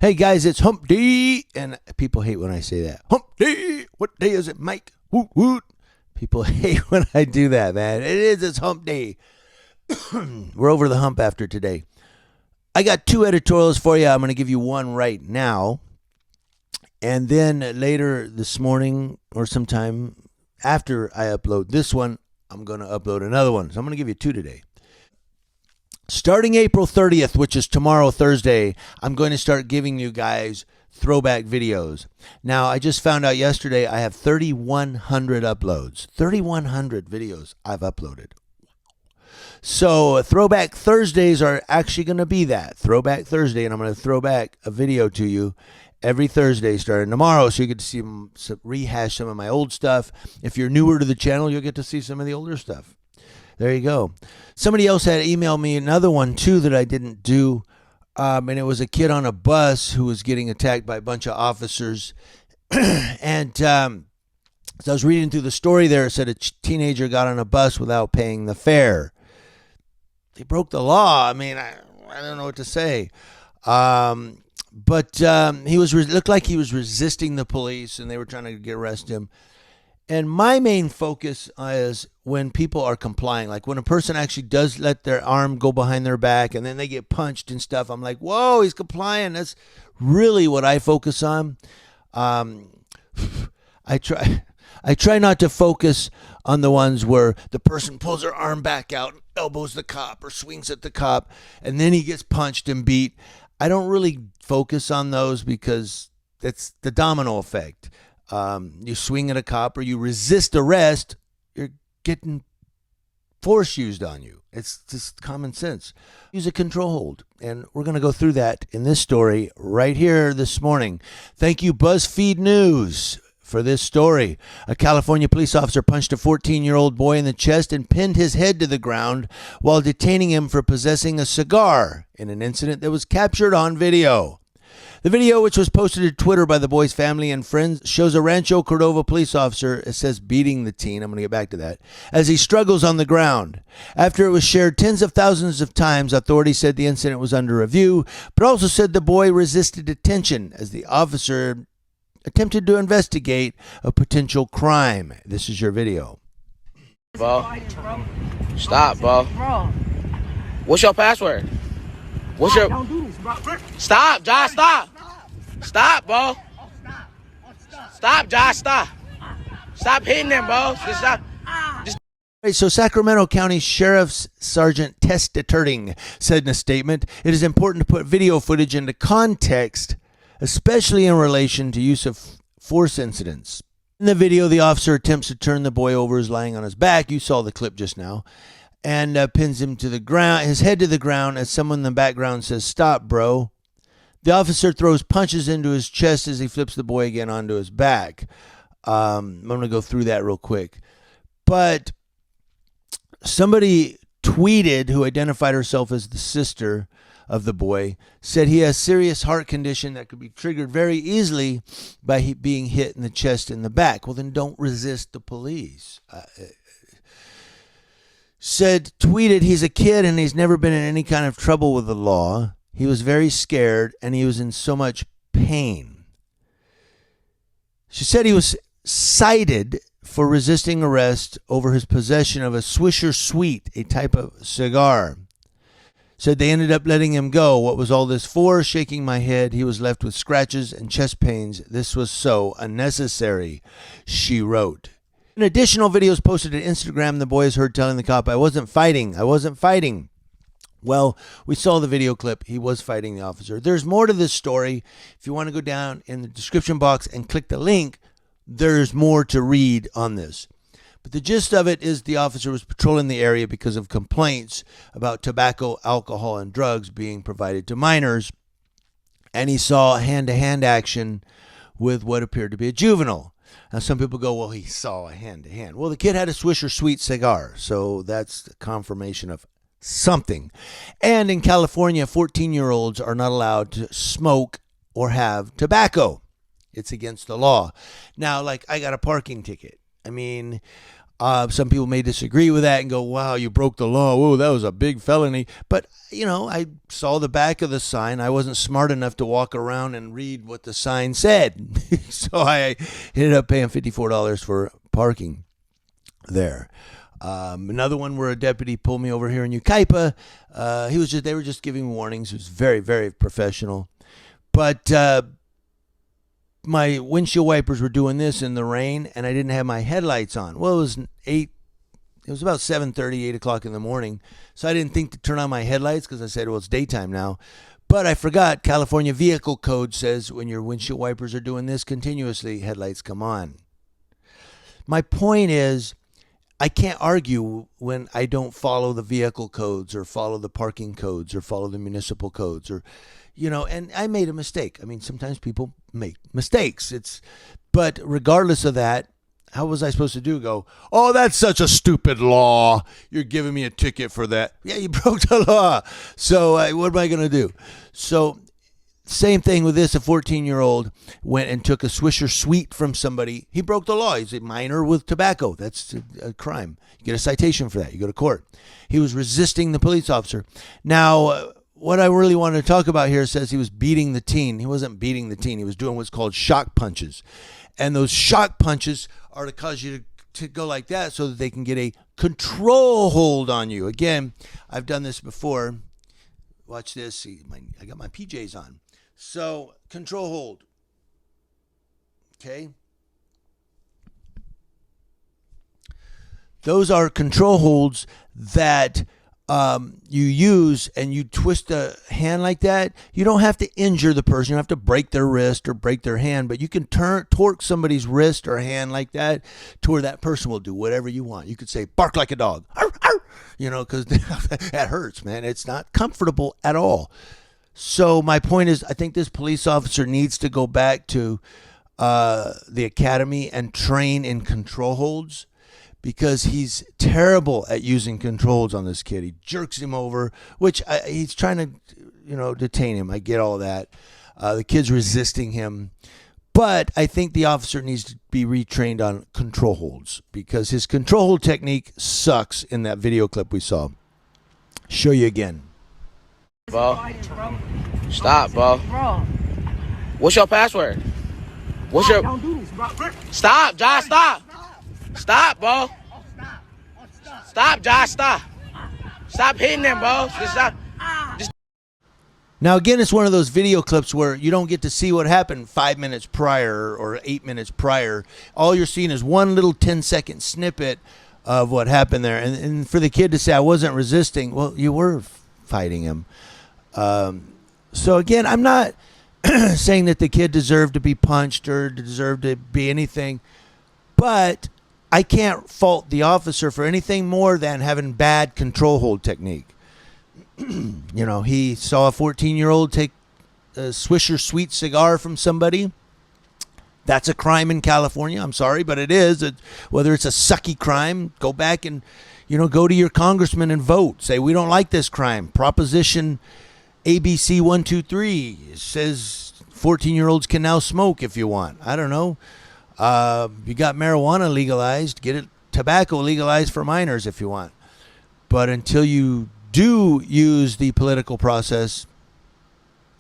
Hey guys, it's Hump Day, and people hate when I say that. Hump Day. What day is it, Mike? Woot woot. People hate when I do that, man. It's Hump Day. We're over the hump after today. I got 2 editorials for you. I'm going to give you one right now, and then later this morning or sometime after I upload this one, I'm going to upload another one. So I'm going to give you 2 today. Starting April 30th, which is tomorrow, Thursday, I'm going to start giving you guys throwback videos. Now, I just found out yesterday I have 3,100 uploads. 3,100 videos I've uploaded. So Throwback Thursdays are actually going to be that. Throwback Thursday, and I'm going to throw back a video to you every Thursday starting tomorrow, so you get to see rehash some of my old stuff. If you're newer to the channel, you'll get to see some of the older stuff. There you go. Somebody else had emailed me another one, too, that I didn't do. And it was a kid on a bus who was getting attacked by a bunch of officers. And so I was reading through the story there. It said a teenager got on a bus without paying the fare. They broke the law. I mean, I don't know what to say. But he looked like he was resisting the police, and they were trying to arrest him. And my main focus is when people are complying, like when a person actually does let their arm go behind their back and then they get punched and stuff. I'm like, whoa, he's complying. That's really what I focus on. I try not to focus on the ones where the person pulls their arm back out, elbows the cop or swings at the cop, and then he gets punched and beat. I don't really focus on those because that's the domino effect. You swing at a cop or you resist arrest, you're getting force used on you. It's just common sense. Use a control hold. And we're going to go through that in this story right here this morning. Thank you, BuzzFeed News, for this story. A California police officer punched a 14-year-old boy in the chest and pinned his head to the ground while detaining him for possessing a cigar in an incident that was captured on video. The video, which was posted to Twitter by the boy's family and friends, shows a Rancho Cordova police officer, it says beating the teen, I'm going to get back to that, as he struggles on the ground. After it was shared tens of thousands of times, authorities said the incident was under review, but also said the boy resisted detention as the officer attempted to investigate a potential crime. This is your video. Bro. Stop, bro. What's your password? What's your... Don't do this, bro. Stop, Josh, stop. Stop, bro. Stop, Josh, stop. Stop hitting them, bro. Just stop. So Sacramento County Sheriff's Sergeant Tess Deterting said in a statement, it is important to put video footage into context, especially in relation to use of force incidents. In the video, the officer attempts to turn the boy over who's lying on his back. You saw the clip just now. And pins him to the ground, his head to the ground, as someone in the background says, "Stop, bro." The officer throws punches into his chest as he flips the boy again onto his back. I'm going to go through that real quick. But somebody tweeted, who identified herself as the sister of the boy, said he has serious heart condition that could be triggered very easily by being hit in the chest and the back. Well, then don't resist the police. Tweeted, he's a kid and he's never been in any kind of trouble with the law. He was very scared and he was in so much pain. She said he was cited for resisting arrest over his possession of a Swisher Sweet, a type of cigar. Said they ended up letting him go. What was all this for? Shaking my head. He was left with scratches and chest pains. This was so unnecessary, she wrote. In additional videos posted to Instagram, the boy is heard telling the cop, I wasn't fighting. Well, we saw the video clip. He was fighting the officer. There's more to this story. If you want to go down in the description box and click the link, there's more to read on this. But the gist of it is the officer was patrolling the area because of complaints about tobacco, alcohol, and drugs being provided to minors. And he saw hand-to-hand action with what appeared to be a juvenile. Now, some people go, well, he saw a hand-to-hand. Well, the kid had a Swisher Sweet cigar, so that's the confirmation of something. And in California, 14-year-olds are not allowed to smoke or have tobacco. It's against the law. Now, like, I got a parking ticket. I mean, Some people may disagree with that and go, wow, you broke the law. Whoa, that was a big felony. But, I saw the back of the sign. I wasn't smart enough to walk around and read what the sign said. So I ended up paying $54 for parking there. Another one where a deputy pulled me over here in Yucaipa. They were just giving warnings. It was very, very professional. But my windshield wipers were doing this in the rain, and I didn't have my headlights on. Well, it was about 7:30, 8 o'clock in the morning, so I didn't think to turn on my headlights because I said, well, it's daytime now. But I forgot California Vehicle Code says when your windshield wipers are doing this continuously, headlights come on. My point is, I can't argue when I don't follow the vehicle codes or follow the parking codes or follow the municipal codes or, and I made a mistake. I mean, sometimes people make mistakes. But regardless of that, how was I supposed to go, oh, that's such a stupid law. You're giving me a ticket for that. Yeah, you broke the law. So what am I going to do? So same thing with this. A 14-year-old went and took a Swisher Sweet from somebody. He broke the law. He's a minor with tobacco. That's a crime. You get a citation for that. You go to court. He was resisting the police officer. Now, what I really wanted to talk about here says he was beating the teen. He wasn't beating the teen. He was doing what's called shock punches. And those shock punches are to cause you to go like that so that they can get a control hold on you. Again, I've done this before. Watch this. See, I got my PJs on. So, control hold. Okay. Those are control holds that you use, and you twist a hand like that. You don't have to injure the person. You don't have to break their wrist or break their hand, but you can torque somebody's wrist or hand like that to where that person will do whatever you want. You could say, bark like a dog, arr, arr, because that hurts, man. It's not comfortable at all. So my point is, I think this police officer needs to go back to the academy and train in control holds, because he's terrible at using controls on this kid. He jerks him over, which he's trying to, detain him. I get all that. The kid's resisting him. But I think the officer needs to be retrained on control holds, because his control hold technique sucks in that video clip we saw. Show you again. Bro. Stop, bro. What's your password? Don't do this, bro. Stop, Josh, stop. Stop, bro. Stop, Josh, stop. Stop hitting them, bro. Just stop. Now, again, it's one of those video clips where you don't get to see what happened 5 minutes prior or 8 minutes prior. All you're seeing is one little 10-second snippet of what happened there. And for the kid to say, I wasn't resisting, well, you were fighting him. So, again, I'm not saying that the kid deserved to be punched or deserved to be anything, but I can't fault the officer for anything more than having bad control hold technique. He saw a 14-year-old take a Swisher Sweet cigar from somebody. That's a crime in California. I'm sorry, but it is. Whether it's a sucky crime, go back and, go to your congressman and vote. Say, we don't like this crime. Proposition ABC 123 says 14-year-olds can now smoke if you want. I don't know. You got marijuana legalized. Get it, tobacco legalized for minors if you want. But until you do use the political process,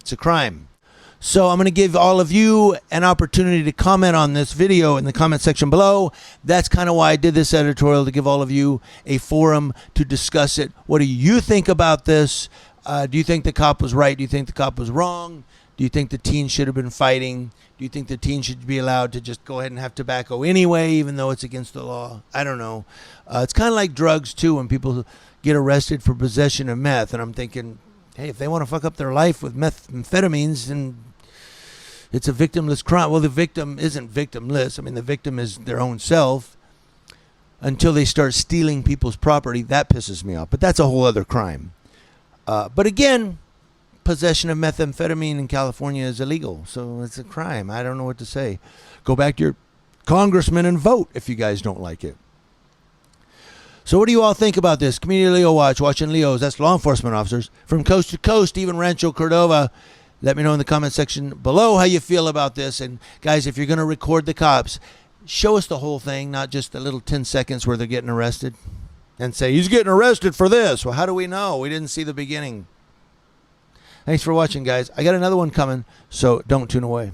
it's a crime. So I'm going to give all of you an opportunity to comment on this video in the comment section below. That's kind of why I did this editorial, to give all of you a forum to discuss it. What do you think about this? Do you think the cop was right? Do you think the cop was wrong? Do you think the teen should have been fighting? Do you think the teen should be allowed to just go ahead and have tobacco anyway, even though it's against the law? I don't know. It's kind of like drugs, too, when people get arrested for possession of meth. And I'm thinking, hey, if they want to fuck up their life with methamphetamines, then it's a victimless crime. Well, the victim isn't victimless. I mean, the victim is their own self until they start stealing people's property. That pisses me off. But that's a whole other crime. But again, possession of methamphetamine in California is illegal, so it's a crime. I don't know what to say. Go back to your congressman and vote if you guys don't like it. So what do you all think about this? Community Leo Watch, watching Leos, that's law enforcement officers from coast to coast, even Rancho Cordova. Let me know in the comment section below how you feel about this. And guys, if you're going to record the cops, show us the whole thing, not just the little 10 seconds where they're getting arrested. And say, he's getting arrested for this. Well, how do we know? We didn't see the beginning. Thanks for watching, guys. I got another one coming, so don't tune away.